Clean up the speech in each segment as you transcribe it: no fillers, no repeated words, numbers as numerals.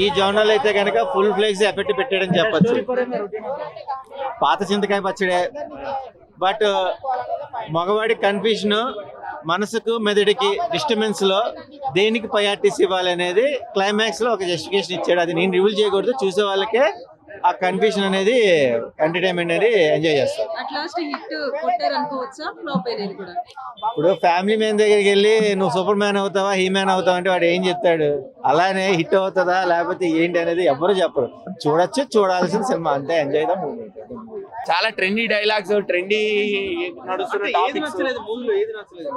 ఈ జోనల్ అయితే కనుక ఫుల్ ఫ్లెక్స్ ఎఫెక్ట్ పెట్టాడని చెప్పచ్చు. పాత చింతకాయ పచ్చడే, బట్ మగవాడి కన్ఫ్యూషన్, మనసుకు మెదడికి డిస్టర్బెన్స్ లో దేనికి ప్రయారిటీస్ ఇవ్వాలి అనేది క్లైమాక్స్ లో ఒక జస్టిఫికేషన్ ఇచ్చాడు. అది నేను రివీల్ చేయకూడదు, చూసే వాళ్ళకే ఆ కన్ఫ్యూషన్ అనేది, ఎంటర్టైన్మెంట్ అనేది ఎంజాయ్ చేస్తారు. ఇప్పుడు ఫ్యామిలీ మ్యాన్ దగ్గరికి వెళ్ళి నువ్వు సూపర్ మ్యాన్ అవుతావా, హీ మ్యాన్ అవుతావా అంటే వాడు ఏం చెప్తాడు? అలానే హిట్ అవుతుందా లేకపోతే ఏంటి అనేది ఎవరు చెప్పరు. చూడొచ్చు, చూడాల్సిన సినిమా అంతే, ఎంజాయ్ ద మూవీ. చాలా ట్రెండీ డైలాగ్స్, ట్రెండీ నడుస్తున్న టాపిక్స్,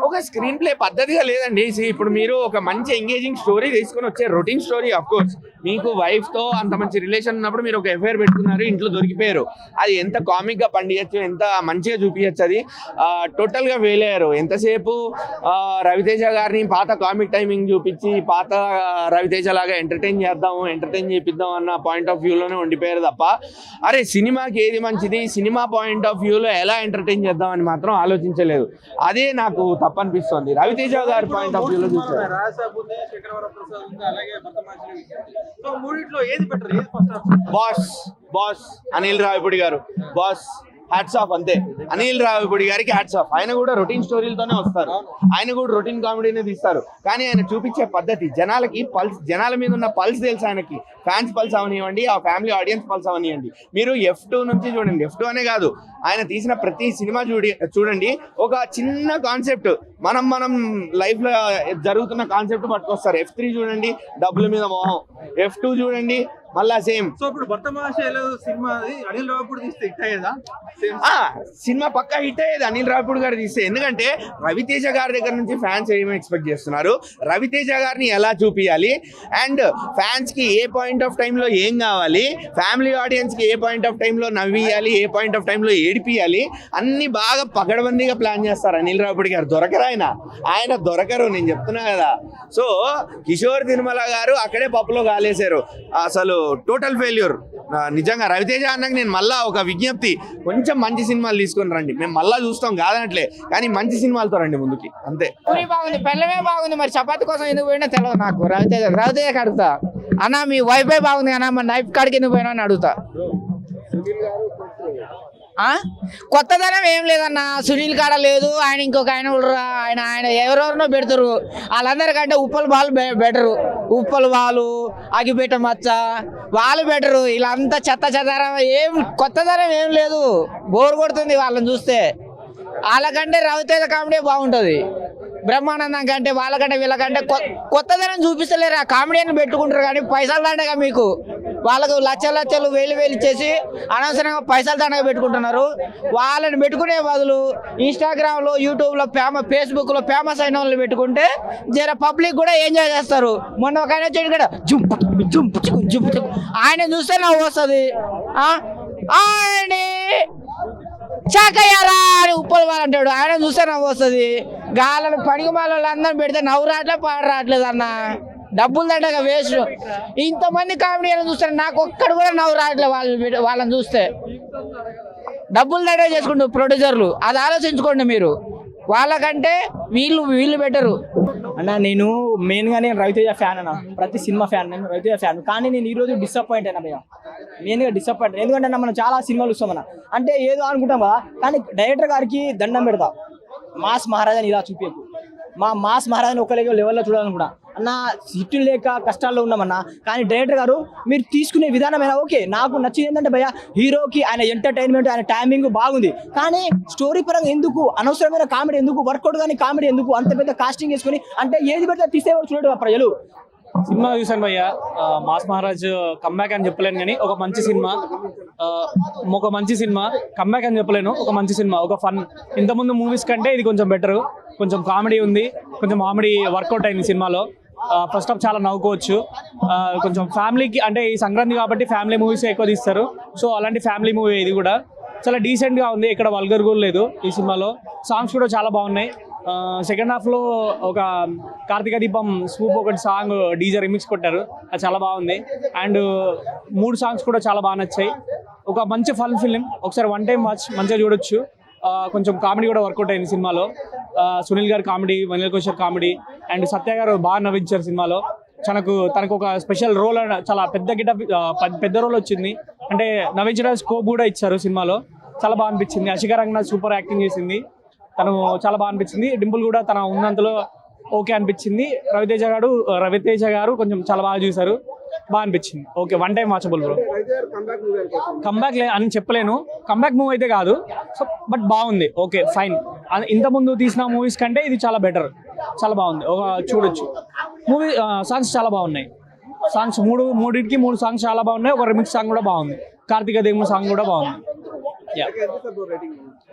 ఒక స్క్రీన్ ప్లే పద్ధతిగా లేదండి. ఇప్పుడు మీరు ఒక మంచి ఎంగేజింగ్ స్టోరీ తీసుకొని వచ్చే, రొటీన్ స్టోరీ. అఫ్ కోర్స్ మీకు వైఫ్ తో అంత మంచి రిలేషన్ ఉన్నప్పుడు మీరు ఒక ఎఫైర్ పెట్టుకున్నారు, ఇంట్లో దొరికిపోయారు, అది ఎంత కామిక్ గా పండియచ్చు, ఎంత మంచిగా చూపించచ్చు, అది టోటల్ గా ఫెయిల్ అయ్యారు. ఎంతసేపు రవితేజ గారిని పాత కామిక్ టైమింగ్ చూపించి పాత రవితేజ లాగా ఎంటర్టైన్ చేపిద్దాం అన్న పాయింట్ ఆఫ్ వ్యూలోనే ఉండిపోయారు తప్ప, అరే సినిమాకి ఏది మంచిది, సినిమా పాయింట్ ఆఫ్ వ్యూలో ఎలా ఎంటర్టైన్ చేద్దామని మాత్రం ఆలోచించలేదు. అదే నాకు తప్పనిపిస్తుంది. రవితేజ గారి పాయింట్ ఆఫ్ వ్యూలో చూసారు. బాస్ అనిల్ రావిపూడి గారు, బాస్ హ్యాట్స్ ఆఫ్, అంతే. అనిల్ రావిపూడి గారికి హ్యాట్స్ ఆఫ్. ఆయన కూడా రొటీన్ స్టోరీలతోనే వస్తారు, ఆయన కూడా రొటీన్ కామెడీనే తీస్తారు. కానీ ఆయన చూపించే పద్ధతి, జనాలకి పల్స్, జనాల మీద ఉన్న పల్స్ తెలుసు ఆయనకి. ఫ్యాన్స్ పల్స్ అవనివ్వండి, ఆ ఫ్యామిలీ ఆడియన్స్ పల్స్ అవనివ్వండి. మీరు F2 నుంచి చూడండి, F2 అనే కాదు, ఆయన తీసిన ప్రతి సినిమా చూడండి, ఒక చిన్న కాన్సెప్ట్, మనం లైఫ్ లో జరుగుతున్న కాన్సెప్ట్ పట్టుకొస్తారు. F3 చూడండి, డబ్బుల మీద మోహం. F2 చూడండి, మళ్ళా సేమ్. సో ఇప్పుడు వర్తమానలో సినిమా అనిల్ రావిపూడి తీస్తే హిట్ అయ్యేదా? సినిమా పక్కా హిట్ అయ్యేది అనిల్ రావిపూడి గారు తీస్తే. ఎందుకంటే రవితేజ గారి దగ్గర నుంచి ఫ్యాన్స్ ఏమి ఎక్స్పెక్ట్ చేస్తున్నారు, రవితేజ గారిని ఎలా చూపించాలి, అండ్ ఫ్యాన్స్ కి ఏ పాయింట్ ఆఫ్ టైంలో ఏం కావాలి, ఫ్యామిలీ ఆడియన్స్ కి ఏ పాయింట్ ఆఫ్ టైంలో నవ్వియాలి, ఏ పాయింట్ ఆఫ్ టైంలో ఏడిపియాలి, అన్ని బాగా పకడ్బందీగా ప్లాన్ చేస్తారు అనిల్ రావిపూడి గారు. దొరకరు ఆయన దొరకరు, నేను చెప్తున్నా కదా. సో కిషోర్ తిరుమల గారు అక్కడే పప్పులో కాలేశారు, అసలు టోటల్ ఫెయిల్యూర్. నిజంగా రవితేజ అన్నకి నేను మళ్ళా ఒక విజ్ఞప్తి, కొంచెం మంచి సినిమాలు తీసుకొని రండి, మేము మళ్ళా చూస్తాం కాదనట్లే, కానీ మంచి సినిమాలతో రండి ముందుకి, అంతే. బాగుంది, పెళ్ళమే బాగుంది, మరి చపాతి కోసం ఎందుకు పోయినా తెలియదు నాకు. రవితేజ అడుగుతా, అన్న మీ వైఫే బాగుంది అన్న, మరి నైఫ్ కాడికి ఎందుకు పోయినా అని అడుగుతా. కొత్తదనం ఏం లేదన్న, సునీల్ కాడ లేదు, ఆయన ఇంకొక ఆయన ఎవరెవరినో పెడతారు. వాళ్ళందరికంటే ఉప్పల్ బాల్ బెటరు, ఉప్పల్ బాలు, అగిపేట మచ్చ వాళ్ళు బెటరు. వీళ్ళంతా చెదారం, ఏం కొత్తదనం ఏం లేదు, బోర్ కొడుతుంది వాళ్ళని చూస్తే. వాళ్ళకంటే రవితేజ కామెడీ బాగుంటుంది, బ్రహ్మానందం కంటే వాళ్ళకంటే వీళ్ళకంటే కొత్తదనం చూపిస్తలేరు. ఆ కామెడీని పెట్టుకుంటారు కానీ పైసలు దండగా మీకు, వాళ్ళకు లక్షలు వేలు ఇచ్చేసి అనవసరంగా పైసలు దండగా పెట్టుకుంటున్నారు. వాళ్ళని పెట్టుకునే బదులు ఇన్స్టాగ్రామ్లో, యూట్యూబ్లో, ఫేస్బుక్లో ఫేమస్ అయిన వాళ్ళని పెట్టుకుంటే జర పబ్లిక్ కూడా ఎంజాయ్ చేస్తారు. మొన్న ఒక ఆయన వచ్చి ఇక్కడ జుంపు ఆయన చూస్తే నవ్వు వస్తుంది. ఆయన చాకయ్యారా అని ఉప్పలు వాళ్ళంటాడు, ఆయన చూస్తే నవ్వు వస్తుంది. గాలను పనికి మాలలో అందరం పెడితే నవ్వు రావట్లే, పాడు రావట్లేదు అన్న. డబ్బులు దండగా వేస్ట్. ఇంతమంది కామెడీలను చూస్తారు, నాకు ఒక్కడు కూడా నవ్వు రావట్లేదు వాళ్ళని చూస్తే. డబ్బులు దండగా చేసుకుంటారు ప్రొడ్యూసర్లు, అది ఆలోచించుకోండి మీరు. వాళ్ళకంటే వీళ్ళు బెటరు అన్న. నేను మెయిన్గా రవితేజ ఫ్యాన్ అన్న, ప్రతి సినిమా ఫ్యాన్, నేను రవితేజ ఫ్యాన్. కానీ నేను ఈరోజు డిసప్పాయింట్ అయినా భయ్య, మెయిన్గా డిసప్పాయింట్. ఎందుకంటే మనం చాలా సినిమాలు చూస్తామన్నా, అంటే ఏదో అనుకుంటాం కదా, కానీ డైరెక్టర్ గారికి దండం పెడతా, మాస్ మహారాజాని ఇలా చూపించు. మాస్ మహారాజాని ఒక లెవెల్లో చూడాలనుకున్నా అన్న. హిట్లు లేక కష్టాల్లో ఉన్నామన్నా, కానీ డైరెక్టర్ గారు మీరు తీసుకునే విధానమైనా ఓకే. నాకు నచ్చింది ఏంటంటే భయ్య, హీరోకి ఆయన ఎంటర్టైన్మెంట్, ఆయన టైమింగ్ బాగుంది, కానీ స్టోరీ పరంగా ఎందుకు అనవసరమైన కామెడీ ఎందుకు, వర్కౌట్ కానీ కామెడీ ఎందుకు, అంత పెద్ద కాస్టింగ్ వేసుకుని, అంటే ఏది పెడితే తీసేవాడు చూడడు ప్రజలు. సినిమా చూసాను భయ్య, మాస్ మహారాజ్ కమ్బ్యాక్ అని చెప్పలేను, కానీ ఒక మంచి సినిమా, కమ్బ్యాక్ అని చెప్పలేను, ఒక మంచి సినిమా, ఒక ఫన్. ఇంతకుముందు మూవీస్ కంటే ఇది కొంచెం బెటర్, కొంచెం కామెడీ ఉంది, కొంచెం కామెడీ వర్కౌట్ అయింది సినిమాలో. ఫస్ట్ హాఫ్ చాలా నవ్వుకోవచ్చు. కొంచెం ఫ్యామిలీకి, అంటే ఈ సంక్రాంతి కాబట్టి ఫ్యామిలీ మూవీస్ ఎక్కువ తీస్తారు, సో అలాంటి ఫ్యామిలీ మూవీ ఇది కూడా చాలా డీసెంట్గా ఉంది, ఇక్కడ వల్గర్ కూడా లేదు ఈ సినిమాలో. సాంగ్స్ కూడా చాలా బాగున్నాయి. సెకండ్ హాఫ్లో ఒక కార్తీక దీపం స్వూప్ ఒకటి సాంగ్ డీజే రిమిక్స్ కొట్టారు, అది చాలా బాగుంది. అండ్ 3 సాంగ్స్ కూడా చాలా బాగా నచ్చాయి. ఒక మంచి ఫన్ ఫిలిం, ఒకసారి వన్ టైం వాచ్, మంచిగా చూడొచ్చు. కొంచెం కామెడీ కూడా వర్కౌట్ అయింది సినిమాలో. సునీల్ గారు కామెడీ, వనిల్ కోషర్ కామెడీ, అండ్ సత్య గారు బాగా నవ్వించారు సినిమాలో. తనకు ఒక స్పెషల్ రోల్, చాలా పెద్ద గిటప్, పెద్ద రోల్ వచ్చింది. అంటే నవ్వించడానికి స్కోప్ కూడా ఇచ్చారు సినిమాలో. చాలా బాగా అనిపించింది. అషికా రంగనాథ్ సూపర్ యాక్టింగ్ చేసింది, తను చాలా బాగా అనిపించింది. డింపుల్ కూడా తన ఉన్నంతలో ఓకే అనిపించింది. రవితేజ గారు కొంచెం చాలా బాగా చూశారు, బాగా అనిపించింది. Okay, one time watchable bro. Comeback అని చెప్పలేను, కంబ్యాక్ మూవీ అయితే కాదు, సో బట్ బాగుంది. Okay fine. ఇంతకుముందు తీసిన మూవీస్ కంటే ఇది చాలా బెటర్, చాలా బాగుంది. చూడొచ్చు. మూవీ సాంగ్స్ చాలా బాగున్నాయి. సాంగ్స్ మూడింటికి 3 సాంగ్స్ చాలా బాగున్నాయి. ఒక రిమిక్స్ సాంగ్ కూడా బాగుంది, కార్తీక దేవుని సాంగ్ కూడా బాగుంది.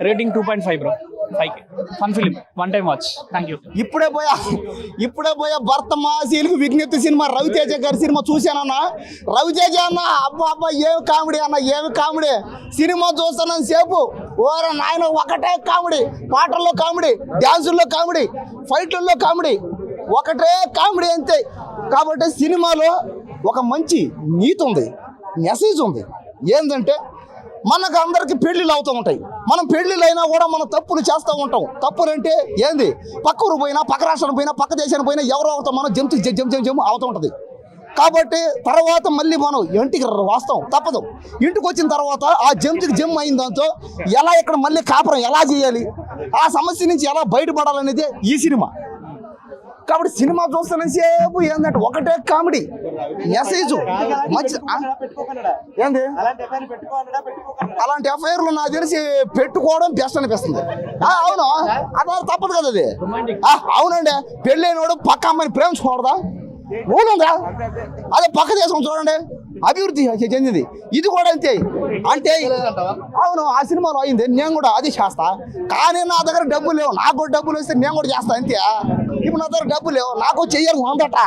Rating 2.5 bro, 5K. Fun film, one time watch. Thank you. ఇప్పుడే పోయా భర్త మాసీలకు విజ్ఞప్తి సినిమా రవితేజ గారి సినిమా చూశానన్నా. రవితేజ అన్న అబ్బా ఏమి కామెడీ అన్న, ఏమి కామెడీ. సినిమా చూస్తానని సేపు ఓర నాయన ఒకటే కామెడీ, పాటల్లో కామెడీ, డ్యాన్సుల్లో కామెడీ, ఫైట్లలో కామెడీ, ఒకటే కామెడీ అంతే. కాబట్టి సినిమాలో ఒక మంచి నీతి ఉంది, మెసేజ్ ఉంది. ఏంటంటే మనకు అందరికి పెళ్లిళ్ళు అవుతూ ఉంటాయి. మనం పెళ్లిళ్ళు అయినా కూడా మనం తప్పులు చేస్తూ ఉంటాం. తప్పులు అంటే ఏంది, పక్క ఊరు పోయినా, పక్క రాష్ట్రానికి పోయినా, పక్క దేశానికి పోయినా ఎవరో అవుతాం మనం జమ్ అవుతూ ఉంటుంది. కాబట్టి తర్వాత మళ్ళీ మనం ఇంటికి వస్తాం, తప్పదు. ఇంటికి వచ్చిన తర్వాత ఆ జమ్ అయిన దాంతో ఎలా ఇక్కడ మళ్ళీ కాపురం ఎలా చేయాలి, ఆ సమస్య నుంచి ఎలా బయటపడాలనేది ఈ సినిమా. కాబట్టి సినిమా చూస్తున్న సేపు ఏంటంటే ఒకటే కామెడీ, మెసేజ్ మంచి. ఏంది అలాంటి ఎఫ్ఐఆర్లు నాకు తెలిసి పెట్టుకోవడం బెస్ట్ అనిపిస్తుంది. అవును, అదే తప్పదు కదా అది. అవునండి, పెళ్ళైనవాడు పక్క అమ్మాయిని ప్రేమించకూడదా? ఊనుందా? అదే పక్క దేశం చూడండి, అభివృద్ధి చెందింది. ఇది కూడా అంతే. అంటే అవును, ఆ సినిమాలో అయింది, నేను కూడా అది చేస్తా. కానీ నా దగ్గర డబ్బులు లేవు, నాకు కూడా డబ్బులు వస్తే నేను కూడా చేస్తా అంతే. ఇప్పుడు నా దగ్గర డబ్బులు లేవు, నాకు చెయ్యాలి ఉందట.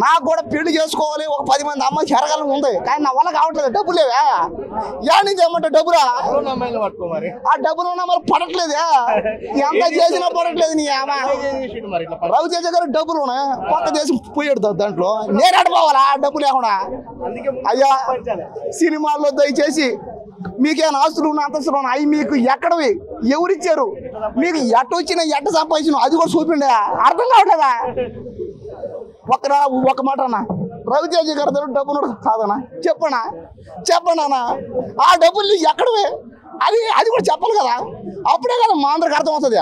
నాకు కూడా పెళ్లి చేసుకోవాలి, ఒక 10 మంది అమ్మాయి చెరగాలని ఉంది, కానీ నా వల్ల కావట్లేదు, డబ్బులు లేవా? యాడ్ నుంచి ఏమంటే డబ్బురా, ఆ డబ్బులు ఉన్నా మరి పడట్లేదే, ఎంత చేసినా పడట్లేదు. నీ అమ్మ రవితేజ గారు డబ్బులు ఉన్నాయి, పక్క దేశం పోయాడు దాంట్లో, నేను అడిపోవాలా డబ్బు లేకుండా? అయ్యా సినిమాల్లో దయచేసి మీకేమైనా ఆస్తులు ఉన్న అంతస్తులు ఉన్నాయి, అవి మీకు ఎక్కడవి ఎవరిచ్చారు, మీకు ఎట్ట వచ్చినా ఎట్ట సంపాదించిన అది కూడా చూపిండే, అర్థం కావట్లేదా? ఒక మాట అన్న, రవితేజ గారి దగ్గర డబ్బులు కాదన్నా, చెప్పండి అన్న, ఆ డబ్బులు ఎక్కడవే అది కూడా చెప్పాలి కదా, అప్పుడే కదా మా అందరికి అర్థం అవుతుంది.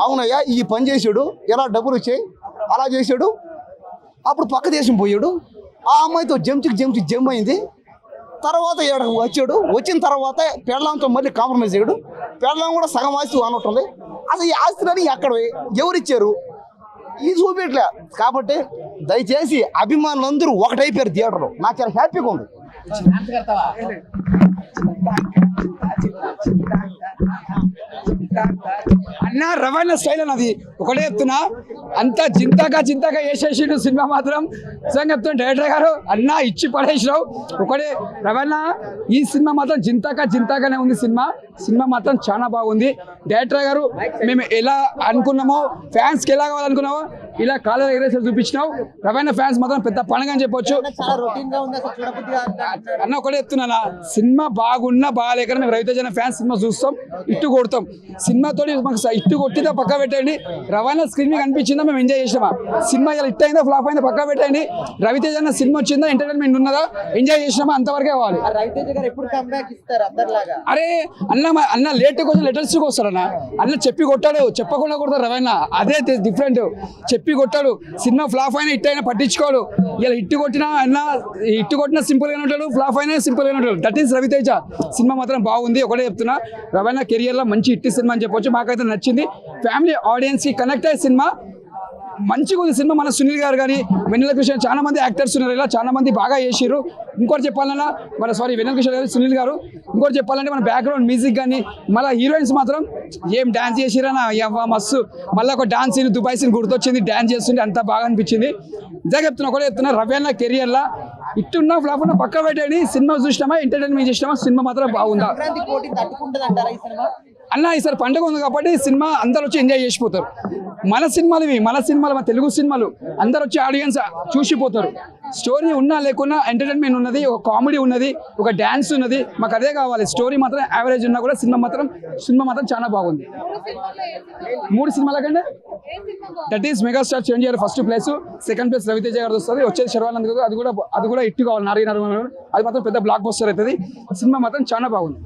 అవునయ్యా ఈ పని చేసాడు, ఎలా డబ్బులు వచ్చాయి, అలా చేసాడు, అప్పుడు పక్క దేశం పోయాడు, ఆ అమ్మాయితో జమ్ అయింది, తర్వాత వచ్చాడు, వచ్చిన తర్వాత పెళ్ళంతో మళ్ళీ కాంప్రమైజ్ అయ్యాడు, పెళ్ళం కూడా సగం ఆస్తి అన్నట్టుంది. అసలు ఈ ఆస్తులని ఎక్కడవి ఎవరిచ్చారు ఇది చూపించలే. కాబట్టి దయచేసి అభిమానులందరూ ఒకటైపోయారు థియేటర్లో, నాకు చాలా హ్యాపీగా ఉంది. అన్న రవాణా స్టైల్ అన్నది ఒకటే చెప్తున్నా, అంతా చింతగా వేసేసిండు సినిమా మాత్రం. నిజంగా చెప్తున్నా డైరెక్టర్ గారు అన్న ఇచ్చి పడేసినావు. ఒకటే రవాణా ఈ సినిమా మాత్రం చింతగానే ఉంది. సినిమా మాత్రం చాలా బాగుంది. డైరెక్టర్ గారు మేము ఎలా అనుకున్నామో, ఫ్యాన్స్కి ఎలా కావాలనుకున్నామో ఇలా కాలర్ ఎగరేసరి చూపించినావు. రవాణా ఫ్యాన్స్ మాత్రం పెద్ద పండుగ అని చెప్పొచ్చు. అన్న ఒకటే చెప్తున్నా, సినిమా బాగున్నా బాగాలేక మేము రవితేజ ఫ్యాన్స్ సినిమా చూస్తాం, ఇట్టు కొడతాం. సినిమాతో మాకు ఇట్టు కొట్టిందా పక్కా పెట్టండి, రవాణా స్క్రీన్ మీద కనిపించిందా మేము ఎంజాయ్ చేసినామా, సినిమా ఇలా హిట్ అయిందా ఫ్లాప్ అయిందా పక్కా పెట్టండి, రవితేజ సినిమా వచ్చిందా ఎంటర్టైన్మెంట్ ఉన్నదా ఎంజాయ్ చేసినామా, అంతవరకే కావాలి. అరే అన్న లేట్ కొంచెం లెటర్స్ వస్తాడన్న, అన్న చెప్పి కొట్టాడు, చెప్పకుండా కొడతాడు రవాణా, అదే డిఫరెంట్. చెప్పి కొట్టాడు, సినిమా ఫ్లాప్ అయినా హిట్ అయినా పట్టించుకోడు. ఇలా హిట్ కొట్టినా సింపుల్ గానే ఉంటాడు, ఫ్లాప్ అయినా సింపుల్ గానే ఉంటాడు. That is Raviteja. సినిమా మాత్రం బాగుంది. ఒకటే చెప్తున్నా, రవాణా కెరియర్ లో మంచి హిట్ సినిమా అని చెప్పొచ్చు. మాకైతే నచ్చింది. ఫ్యామిలీ ఆడియన్స్ కి కనెక్ట్ అయ్యే సినిమా, మంచిగా ఉంది సినిమా. మన సునీల్ గారు కానీ, వెన్నెల కిషోర్, చాలా మంది యాక్టర్స్ ఉన్నారు, ఇలా చాలా మంది బాగా చేసిర్రు. ఇంకోటి చెప్పాలన్నా వెన్నెల కిషోర్ గారు, సునీల్ గారు, ఇంకోటి చెప్పాలంటే మన బ్యాక్గ్రౌండ్ మ్యూజిక్ కానీ, మళ్ళీ హీరోయిన్స్ మాత్రం ఏం డాన్స్ చేసిరన్నా, మస్తు. మళ్ళీ ఒక డాన్స్ సీన్, దుబాయ్ సీన్ గుర్తొచ్చింది, డాన్స్ చేస్తుంటే అంతా బాగా అనిపించింది. నిజంగా ఒకటే చెప్తున్నా, రవాణా కెరియర్లో ఇట్టున్నా ఫ్లాప్ ఉన్న పక్క పెట్టండి. సినిమా చూసినామా, ఎంటర్టైన్మెంట్ చేసినామా, సినిమా మాత్రం బాగుందా? అన్న ఈసారి పండుగ ఉంది కాబట్టి సినిమా అందరు వచ్చి ఎంజాయ్ చేసిపోతారు. మన సినిమాలు ఇవి, మన తెలుగు సినిమాలు అందరు వచ్చి ఆడియన్స్ చూసిపోతారు. స్టోరీ ఉన్నా లేకున్నా ఎంటర్టైన్మెంట్ ఉన్నది, ఒక కామెడీ ఉన్నది, ఒక డ్యాన్స్ ఉన్నది. మాకు అదే కావాలి. స్టోరీ మాత్రం యావరేజ్ ఉన్నా కూడా సినిమా మాత్రం చాలా బాగుంది. 3 సినిమాల కంటే that is megastar Chiranjeevi garu first place, second place Raviteja garu వస్తుంది, వచ్చేది శర్వానంద్ గారు. అది కూడా హిట్ కావాలి. నారీ అది మాత్రం పెద్ద బ్లాక్ బస్టర్ అవుతుంది. సినిమా మాత్రం చాలా బాగుంది.